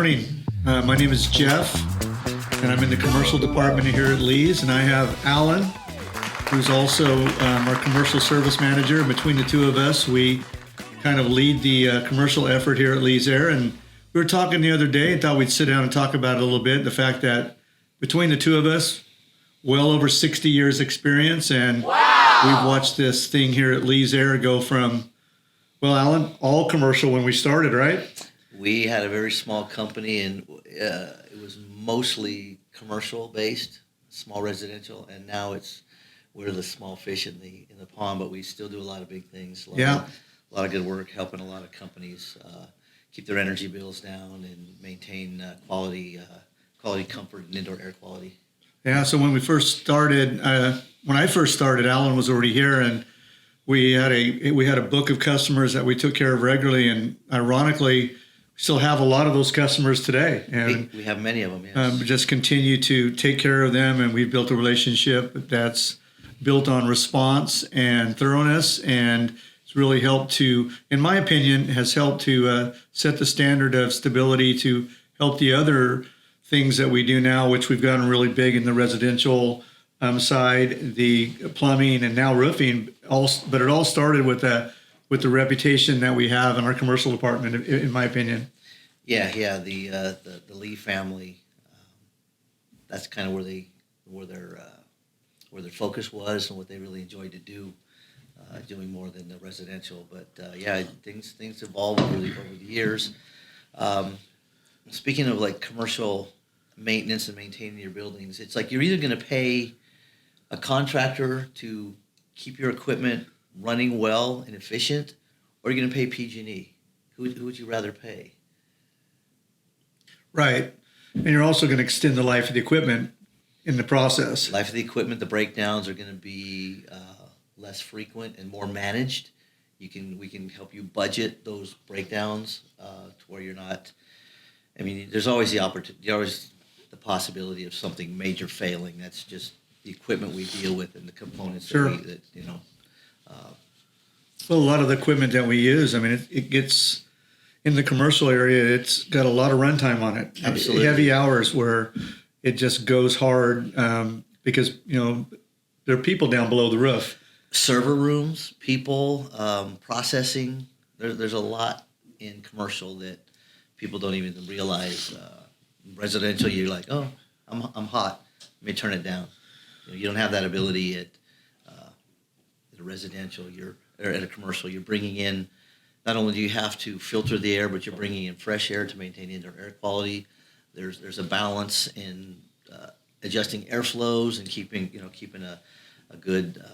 Morning. My name is Jeff, and I'm in the commercial department here at Lee's, and I have Alan, who's also our commercial service manager. Between the two of us, we kind of lead the commercial effort here at Lee's Air, and we were talking the other day and thought we'd sit down and talk about it a little bit, the fact that between the two of us, well over 60 years experience, and we've watched this thing here at Lee's Air go from, well, Alan, all commercial when we started, right? We had a very small company, and it was mostly commercial based, small residential, and now we're the small fish in the pond, but we still do a lot of big things. A lot of good work, helping a lot of companies keep their energy bills down and maintain quality, comfort, and indoor air quality. Yeah. So when we first started, when I first started, Alan was already here, and we had a book of customers that we took care of regularly, and ironically, still have a lot of those customers today, and we have many of them. Yes. Just continue to take care of them, and we've built a relationship that's built on response and thoroughness, and it's really helped to, in my opinion, has helped to set the standard of stability to help the other things that we do now, which we've gotten really big in the residential side, the plumbing, and now roofing. But it all started with the reputation that we have in our commercial department, in my opinion. Yeah. The Lee family. That's kind of where their focus was and what they really enjoyed to do, doing more than the residential. But things evolved over the years. Speaking of like commercial maintenance and maintaining your buildings, it's like you're either going to pay a contractor to keep your equipment running well and efficient, or you're going to pay PG&E. Who would you rather pay? Right. And you're also going to extend the life of the equipment in the process. Life of the equipment, the breakdowns are going to be less frequent and more managed. We can help you budget those breakdowns to where you're not. I mean, there's always the possibility of something major failing. That's just the equipment we deal with and the components Sure. that. Well, a lot of the equipment that we use, I mean, it gets in the commercial area, it's got a lot of runtime on it. Absolutely. Heavy hours where it just goes hard because, there are people down below the roof. Server rooms, people, processing. There's a lot in commercial that people don't even realize. Residential, you're like, oh, I'm hot. Let me turn it down. You don't have that ability at a residential. Or at a commercial. You're bringing in. Not only do you have to filter the air, but you're bringing in fresh air to maintain indoor air quality. There's a balance in adjusting airflows and keeping a good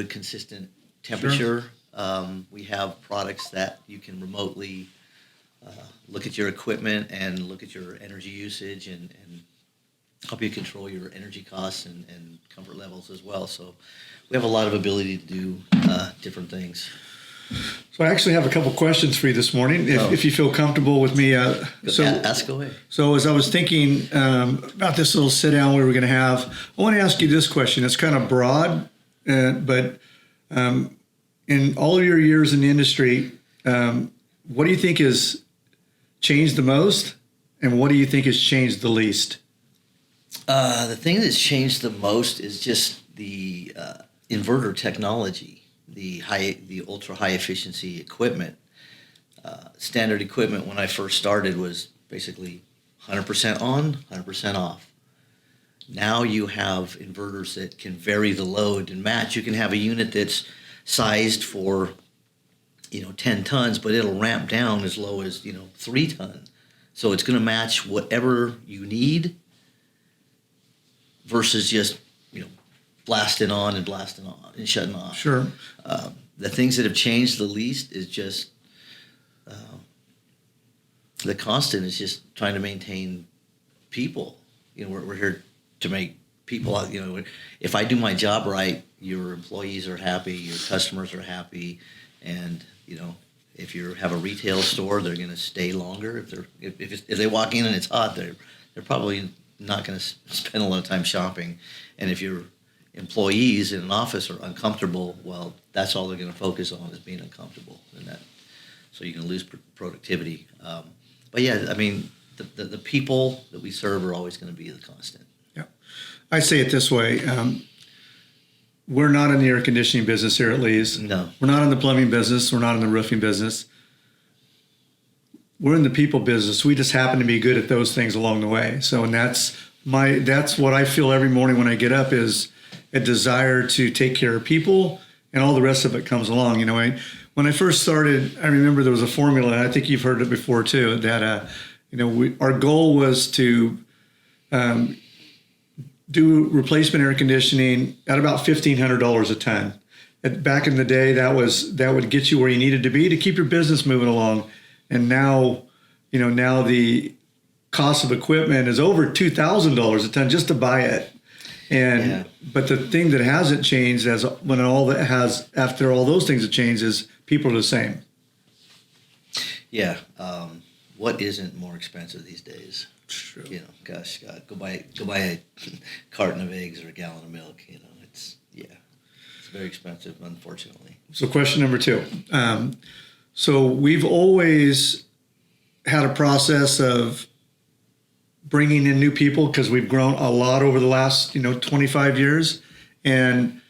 consistent temperature. Sure. We have products that you can remotely look at your equipment and look at your energy usage and help you control your energy costs and comfort levels as well. So we have a lot of ability to do different things. So I actually have a couple questions for you this morning, if you feel comfortable with me. Ask away. So as I was thinking about this little sit down we were going to have, I want to ask you this question. It's kind of broad, but in all of your years in the industry, what do you think has changed the most, and what do you think has changed the least? The thing that's changed the most is just the inverter technology. The ultra high efficiency equipment. Standard equipment when I first started was basically 100% on, 100% off. Now you have inverters that can vary the load and match. You can have a unit that's sized for 10 tons, but it'll ramp down as low as 3 tons. So it's going to match whatever you need versus just blasting on and shutting off. Sure. The things that have changed the least is just the constant is just trying to maintain people. We're here to make people. If I do my job right, your employees are happy, your customers are happy, and if you have a retail store, they're going to stay longer. If they walk in and it's hot, they're probably not going to spend a lot of time shopping. And if your employees in an office are uncomfortable, well, that's all they're going to focus on is being uncomfortable, and that so you can lose productivity. But yeah, I mean, the people that we serve are always going to be the constant. Yeah. I say it this way. We're not in the air conditioning business here at Lee's. No. We're not in the plumbing business. We're not in the roofing business. We're in the people business. We just happen to be good at those things along the way. So, and that's what I feel every morning when I get up is a desire to take care of people, and all the rest of it comes along. You know, when I first started, I remember there was a formula, and I think you've heard it before too, that, our goal was to do replacement air conditioning at about $1,500 a ton. Back in the day, that would get you where you needed to be to keep your business moving along. And now, now the cost of equipment is over $2,000 a ton just to buy it. And but the thing that hasn't changed after all those things have changed is people are the same. Yeah. What isn't more expensive these days? True. Gosh, God, go buy a carton of eggs or a gallon of milk. It's very expensive, unfortunately. So question number 2. So we've always had a process of bringing in new people because we've grown a lot over the last 25 years, and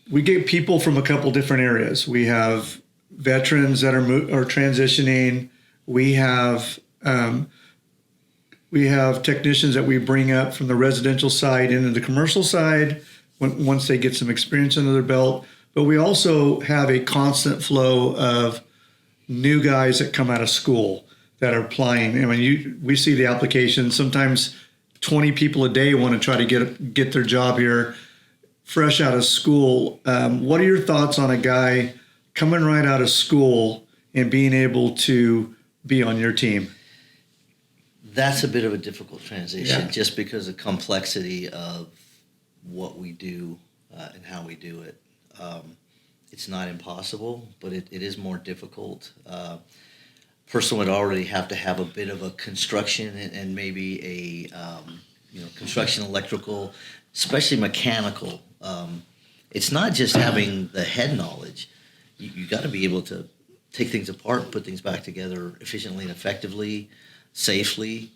we get people from a couple different areas. We have veterans that are transitioning. We have technicians that we bring up from the residential side into the commercial side once they get some experience under their belt. But we also have a constant flow of new guys that come out of school that are applying. I mean, we see the applications. Sometimes 20 people a day want to try to get their job here, fresh out of school. What are your thoughts on a guy coming right out of school and being able to be on your team? That's a bit of a difficult transition, just because of the complexity of what we do and how we do it. It's not impossible, but it is more difficult. Person would already have to have a bit of a construction and maybe a construction, electrical, especially mechanical. It's not just having the head knowledge. You got to be able to take things apart, put things back together efficiently and effectively, safely.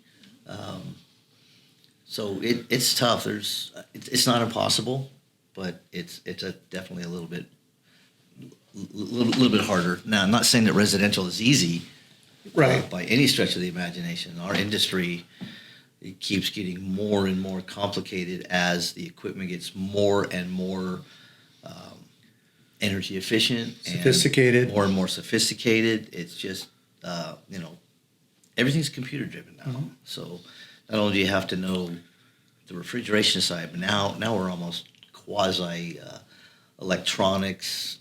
So it's tough. It's not impossible, but it's definitely a little bit harder. Now, I'm not saying that residential is easy, right, by any stretch of the imagination. Our industry, it keeps getting more and more complicated as the equipment gets more and more energy efficient, sophisticated, and more sophisticated. It's just everything's computer driven now. Mm-hmm. So not only do you have to know the refrigeration side, but now we're almost quasi electronics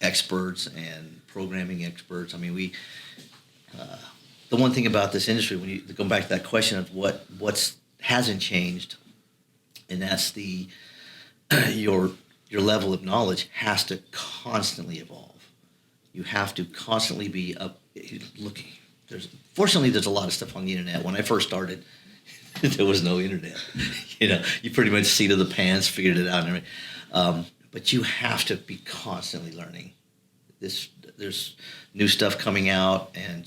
experts and programming experts. I mean, the one thing about this industry, when you go back to that question of what hasn't changed, and that's your level of knowledge has to constantly evolve. You have to constantly be looking. Fortunately, there's a lot of stuff on the internet. When I first started, there was no internet. You pretty much seat of the pants, figured it out. And everything. But you have to be constantly learning. There's new stuff coming out, and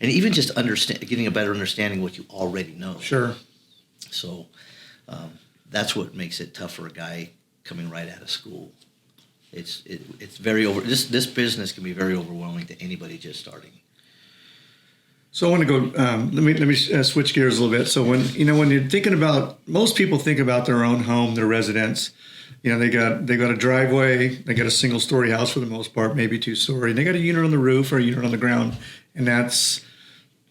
even just getting a better understanding of what you already know. Sure. So that's what makes it tough for a guy coming right out of school. It's very this business can be very overwhelming to anybody just starting. So I want to go. Let me switch gears a little bit. So when you're thinking about, most people think about their own home, their residence. They got a driveway, they got a single story house for the most part, maybe 2-story. And they got a unit on the roof or a unit on the ground, and that's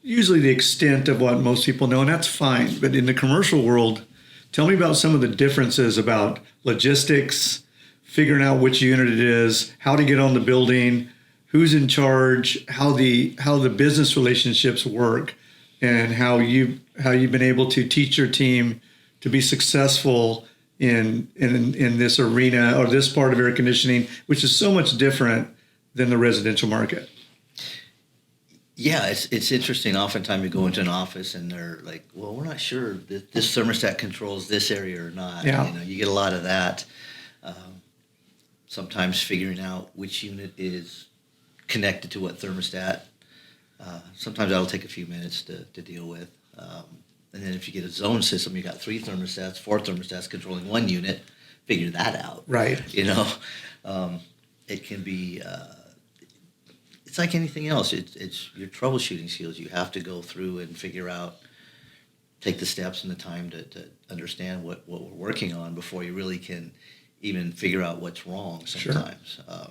usually the extent of what most people know, and that's fine. But in the commercial world, tell me about some of the differences about logistics, figuring out which unit it is, how to get on the building, who's in charge, how the business relationships work, and how you've been able to teach your team to be successful in this arena or this part of air conditioning, which is so much different than the residential market. Yeah, it's interesting. Oftentimes you go into an office and they're like, well, we're not sure that this thermostat controls this area or not. Yeah. You get a lot of that. Sometimes figuring out which unit is connected to what thermostat. Sometimes that'll take a few minutes to deal with. And then if you get a zone system, you got 3 thermostats, 4 thermostats controlling one unit. Figure that out. Right. You know, it can be. It's like anything else. It's your troubleshooting skills. You have to go through and figure out, take the steps and the time to understand what we're working on before you really can even figure out what's wrong sometimes. Sure.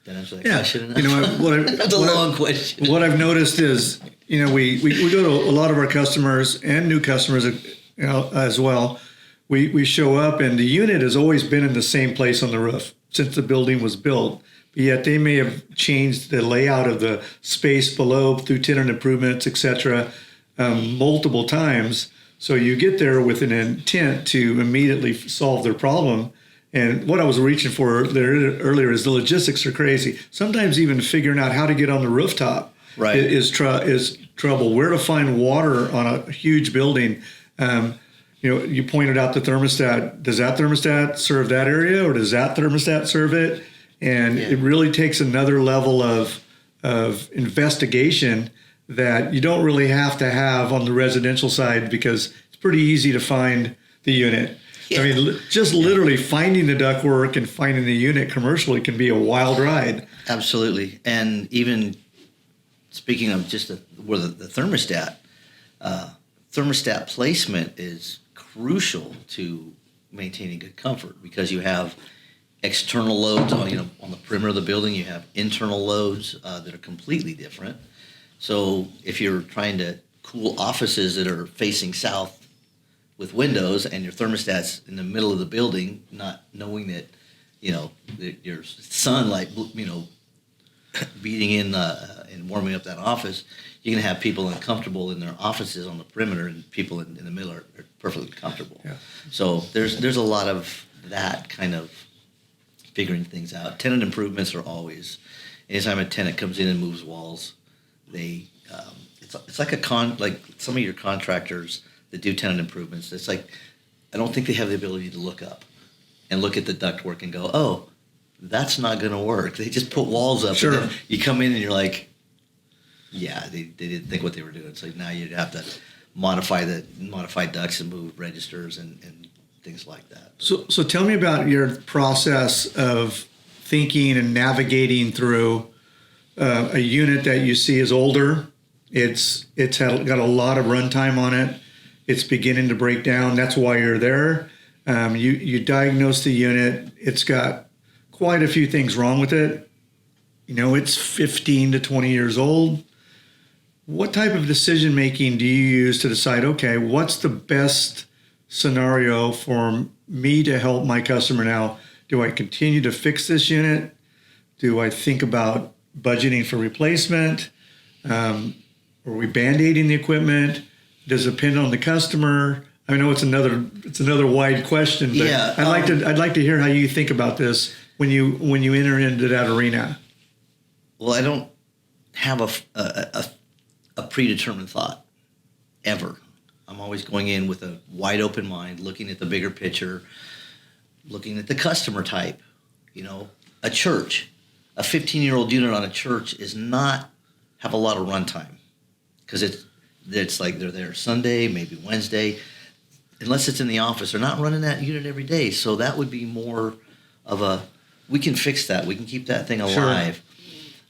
That answer that question? You know, that's a long question. What I've noticed is, you know, we go to a lot of our customers and new customers, you know, as well. We show up and the unit has always been in the same place on the roof since the building was built. But yet they may have changed the layout of the space below through tenant improvements, et cetera, multiple times. So you get there with an intent to immediately solve their problem. And what I was reaching for there earlier is the logistics are crazy. Sometimes even figuring out how to get on the rooftop is trouble. Where to find water on a huge building. You know, you pointed out the thermostat. Does that thermostat serve that area, or does that thermostat serve it? And it really takes another level of investigation that you don't really have to have on the residential side, because it's pretty easy to find the unit. Yeah. I mean, just literally finding the ductwork and finding the unit commercially can be a wild ride. Absolutely. And even speaking of just the thermostat, thermostat placement is crucial to maintaining good comfort, because you have external loads on the perimeter of the building. You have internal loads that are completely different. So if you're trying to cool offices that are facing south with windows and your thermostat's in the middle of the building, not knowing that, that your sunlight, beating in and warming up that office, you're going to have people uncomfortable in their offices on the perimeter, and people in the middle are perfectly comfortable. Yeah. So there's a lot of that kind of figuring things out. Tenant improvements are always, anytime a tenant comes in and moves walls, it's like like some of your contractors that do tenant improvements. It's like, I don't think they have the ability to look up and look at the ductwork and go, oh, that's not going to work. They just put walls up. Sure. And then you come in and you're like, yeah, they didn't think what they were doing. It's like, now you'd have to modify ducts and move registers and things like that. So tell me about your process of thinking and navigating through a unit that you see is older. It's got a lot of runtime on it. It's beginning to break down. That's why you're there. You diagnose the unit. It's got quite a few things wrong with it. It's 15 to 20 years old. What type of decision making do you use to decide, okay, what's the best scenario for me to help my customer now? Do I continue to fix this unit? Do I think about budgeting for replacement? Are we band-aiding the equipment? Does it depend on the customer? I know it's another wide question, but yeah, I'd like to hear how you think about this when you enter into that arena. Well, I don't have a predetermined thought ever. I'm always going in with a wide open mind, looking at the bigger picture, looking at the customer type. A church, a 15-year-old unit on a church is not have a lot of runtime, because it's like they're there Sunday, maybe Wednesday. Unless it's in the office, they're not running that unit every day. So that would be more of we can fix that. We can keep that thing alive.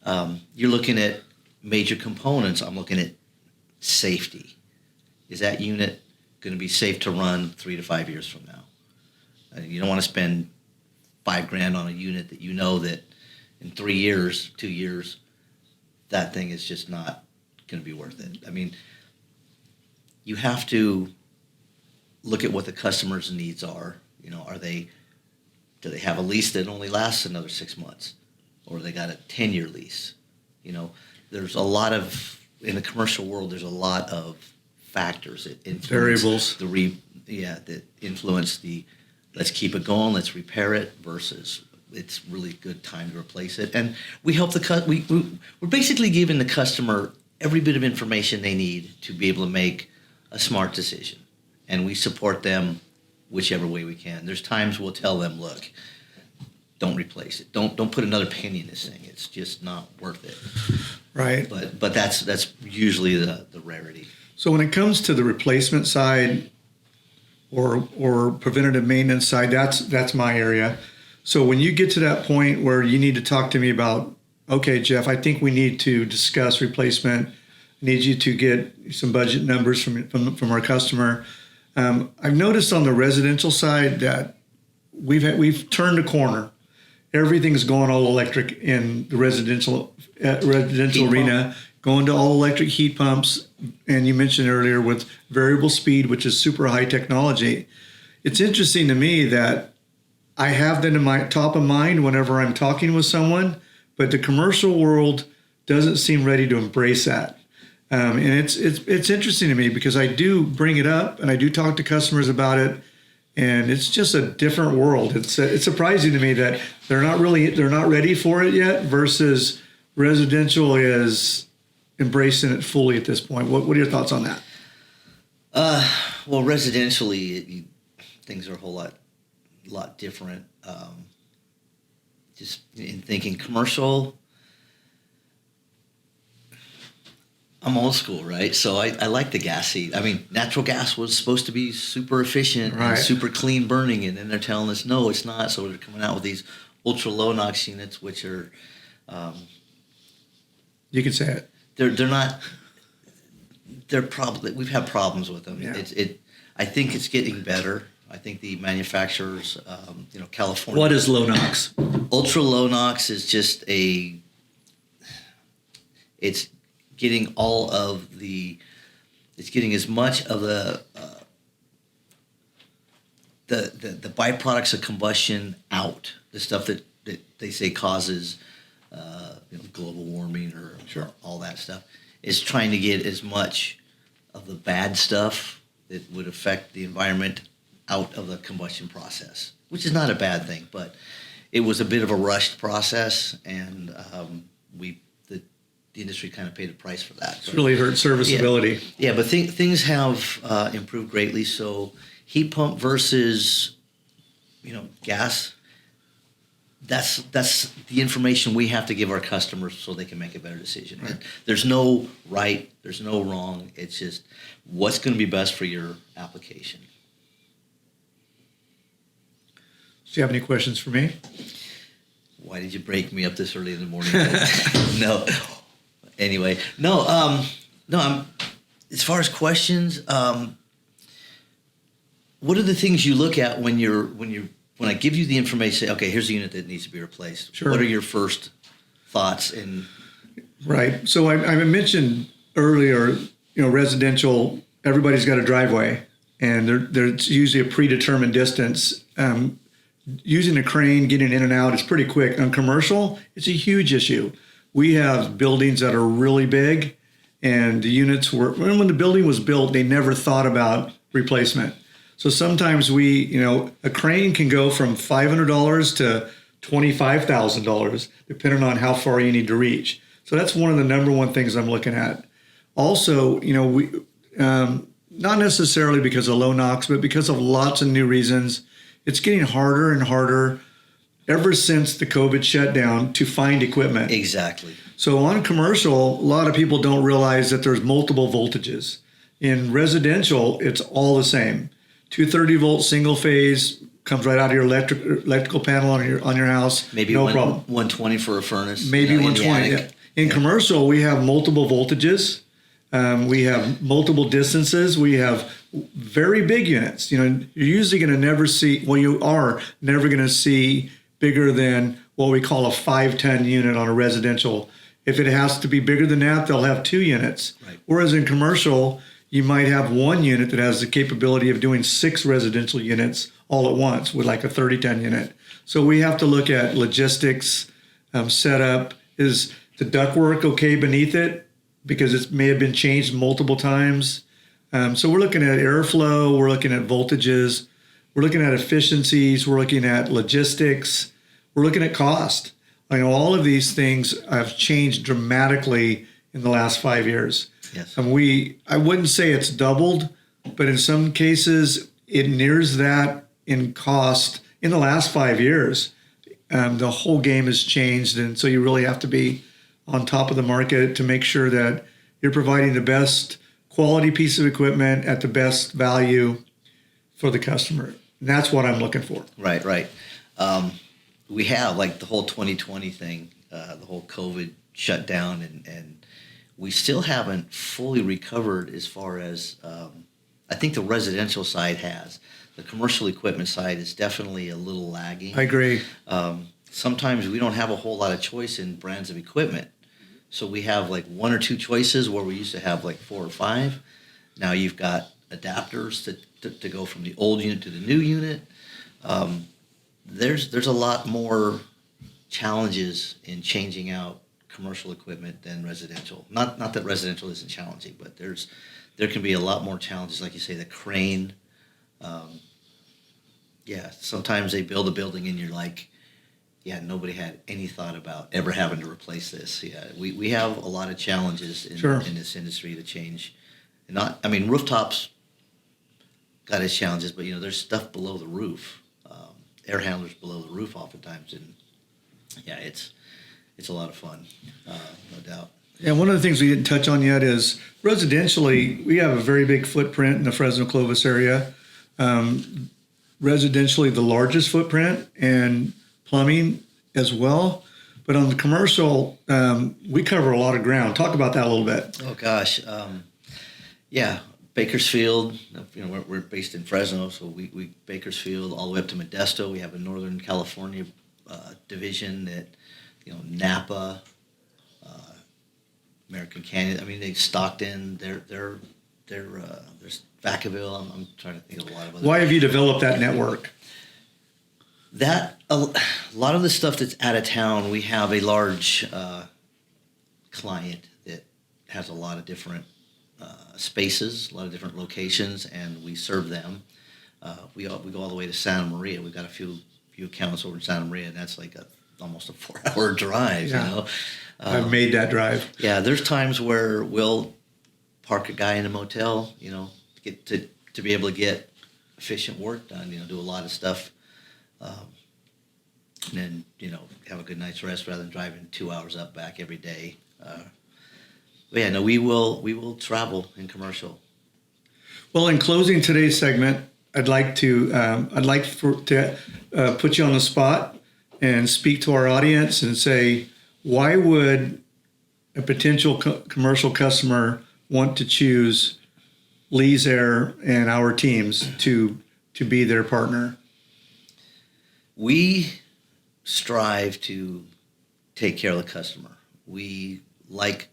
Sure. You're looking at major components. I'm looking at safety. Is that unit going to be safe to run 3 to 5 years from now? You don't want to spend $5,000 on a unit that you know that in 3 years, 2 years, that thing is just not going to be worth it. I mean, you have to look at what the customer's needs are. Do they have a lease that only lasts another 6 months, or they got a 10-year lease? There's a lot of, in the commercial world, there's a lot of factors that influence variables. That influence the let's keep it going, let's repair it, versus it's really good time to replace it. And we help we're basically giving the customer every bit of information they need to be able to make a smart decision. And we support them whichever way we can. There's times we'll tell them, look, don't replace it. Don't put another penny in this thing. It's just not worth it. Right. But that's usually the rarity. So when it comes to the replacement side or preventative maintenance side, that's my area. So when you get to that point where you need to talk to me about, okay, Jeff, I think we need to discuss replacement. I need you to get some budget numbers from our customer. I've noticed on the residential side that we've turned a corner. Everything's going all electric in the residential arena, going to all electric heat pumps. And you mentioned earlier with variable speed, which is super high technology. It's interesting to me that I have that in my top of mind whenever I'm talking with someone, but the commercial world doesn't seem ready to embrace that. And it's interesting to me because I do bring it up and I do talk to customers about it. And it's just a different world. It's surprising to me that they're not ready for it yet versus residential is embracing it fully at this point. What are your thoughts on that? Well, residentially, things are a whole lot different. Just in thinking commercial, I'm old school, right? So I like the gas heat. I mean, natural gas was supposed to be super efficient and super clean burning, and then they're telling us, no, it's not. So they're coming out with these ultra low NOx units, which are... you can say it. They're not... They're probably... We've had problems with them. Yeah. I think it's getting better. I think the manufacturers, California... What is low NOx? Ultra low NOx is just it's getting it's getting as much of the byproducts of combustion out, the stuff that they say causes global warming or all that stuff, is trying to get as much of the bad stuff that would affect the environment out of the combustion process, which is not a bad thing, but it was a bit of a rushed process, and the industry kind of paid a price for that. It's really hurt serviceability. Yeah, but things have improved greatly. So heat pump versus, gas, that's the information we have to give our customers so they can make a better decision. Right. There's no right, there's no wrong. It's just what's going to be best for your application. Do you have any questions for me? Why did you break me up this early in the morning? No. Anyway, no. I'm. As far as questions, what are the things you look at when I give you the information? Say, okay, here's a unit that needs to be replaced. Sure. What are your first thoughts? Right. So I mentioned earlier, residential. Everybody's got a driveway, and there's usually a predetermined distance. Using a crane, getting in and out is pretty quick. On commercial, it's a huge issue. We have buildings that are really big, and the units when the building was built, they never thought about replacement. So sometimes a crane can go from $500 to $25,000, depending on how far you need to reach. So that's one of the number one things I'm looking at. Also, we not necessarily because of low NOx, but because of lots of new reasons, it's getting harder and harder ever since the COVID shutdown to find equipment. Exactly. So on commercial, a lot of people don't realize that there's multiple voltages. In residential, it's all the same. 230 volt single phase comes right out of your electrical panel on your house. Maybe no problem. 120 for a furnace. Maybe 120. Yeah. In commercial, we have multiple voltages. We have multiple distances. We have very big units. You're usually going to never see, well, you are never going to see bigger than what we call a 510 unit on a residential. If it has to be bigger than that, they'll have 2 units. Right. Whereas in commercial, you might have 1 unit that has the capability of doing 6 residential units all at once with like a 3010 unit. So we have to look at logistics, setup. Is the ductwork okay beneath it? Because it may have been changed multiple times. So we're looking at airflow, we're looking at voltages, we're looking at efficiencies, we're looking at logistics, we're looking at cost. All of these things have changed dramatically in the last 5 years. Yes. And I wouldn't say it's doubled, but in some cases it nears that in cost in the last 5 years. the whole game has changed, and so you really have to be on top of the market to make sure that you're providing the best quality piece of equipment at the best value for the customer. And that's what I'm looking for. Right, right. We have like the whole 2020 thing, the whole COVID shutdown, and we still haven't fully recovered as far as I think the residential side has. The commercial equipment side is definitely a little lagging. I agree. Sometimes we don't have a whole lot of choice in brands of equipment. So we have like one or two choices where we used to have like 4 or 5. Now you've got adapters to go from the old unit to the new unit. There's a lot more challenges in changing out commercial equipment than residential. Not that residential isn't challenging, but there can be a lot more challenges, like you say, the crane. Sometimes they build a building and you're like, yeah, nobody had any thought about ever having to replace this. Yeah, we have a lot of challenges in this industry to change. And rooftops got its challenges, but there's stuff below the roof, air handlers below the roof oftentimes, and yeah, it's a lot of fun, no doubt. Yeah, one of the things we didn't touch on yet is residentially, we have a very big footprint in the Fresno Clovis area. Residentially, the largest footprint, and plumbing as well. But on the commercial, we cover a lot of ground. Talk about that a little bit. Oh gosh, Bakersfield. We're based in Fresno, so we Bakersfield all the way up to Modesto. We have a Northern California division that Napa, American Canyon. I mean, they Stockton. There's Vacaville. I'm trying to think of a lot of other. Why have you developed that network? That a lot of the stuff that's out of town, we have a large client that has a lot of different spaces, a lot of different locations, and we serve them. We go all the way to Santa Maria. We've got a few accounts over in Santa Maria, and that's like almost a 4-hour drive. Yeah. I've made that drive. Yeah, there's times where we'll park a guy in a motel, get to be able to get efficient work done. Do a lot of stuff. And then, have a good night's rest rather than driving 2 hours up back every day. We will travel in commercial. Well, in closing today's segment, I'd like to put you on the spot and speak to our audience and say, why would a potential commercial customer want to choose Lee's Air and our teams to be their partner? We strive to take care of the customer. We like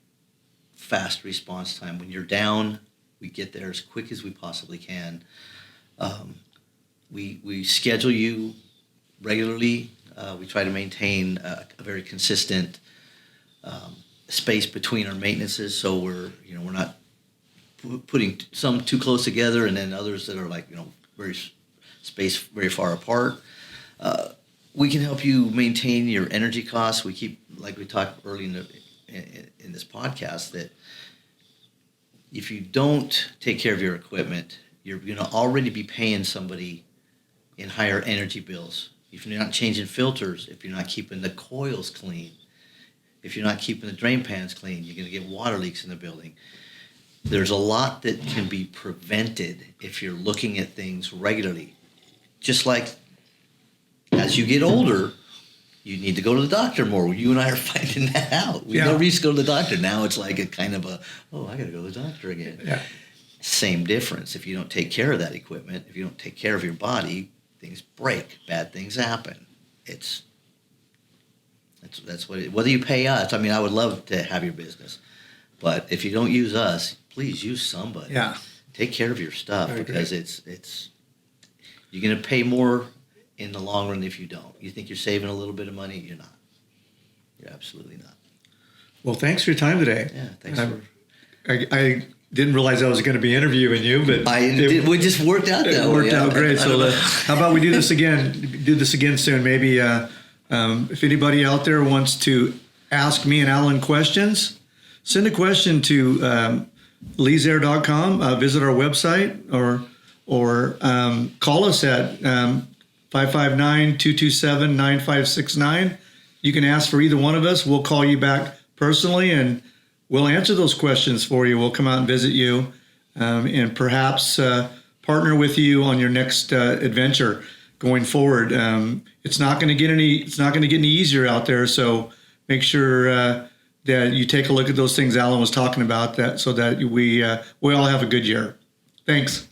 fast response time. When you're down, we get there as quick as we possibly can. We schedule you regularly. We try to maintain a very consistent space between our maintenances, so we're not putting some too close together, and then others that are like very far apart. We can help you maintain your energy costs. We keep, like we talked early in this podcast, that if you don't take care of your equipment, you're going to already be paying somebody in higher energy bills. If you're not changing filters, if you're not keeping the coils clean, if you're not keeping the drain pans clean, you're going to get water leaks in the building. There's a lot that can be prevented if you're looking at things regularly. Just like as you get older, you need to go to the doctor more. You and I are finding that out. We never used to go to the doctor. Now it's like I got to go to the doctor again. Yeah. Same difference. If you don't take care of that equipment, if you don't take care of your body, things break. Bad things happen. That's what whether you pay us. I mean, I would love to have your business, but if you don't use us, please use somebody. Yeah. Take care of your stuff, because it's you're going to pay more in the long run if you don't. You think you're saving a little bit of money? You're not. You're absolutely not. Well, thanks for your time today. Yeah, thanks I didn't realize I was going to be interviewing you, but we just worked out that way. It worked out great. So how about we do this again? Do this again soon. Maybe if anybody out there wants to ask me and Alan questions, send a question to leesair.com. Visit our website or call us at 559-227-9569. You can ask for either one of us. We'll call you back personally and we'll answer those questions for you. We'll come out and visit you and perhaps partner with you on your next adventure going forward. It's not going to get any easier out there. So make sure that you take a look at those things Alan was talking about, that so that we all have a good year. Thanks.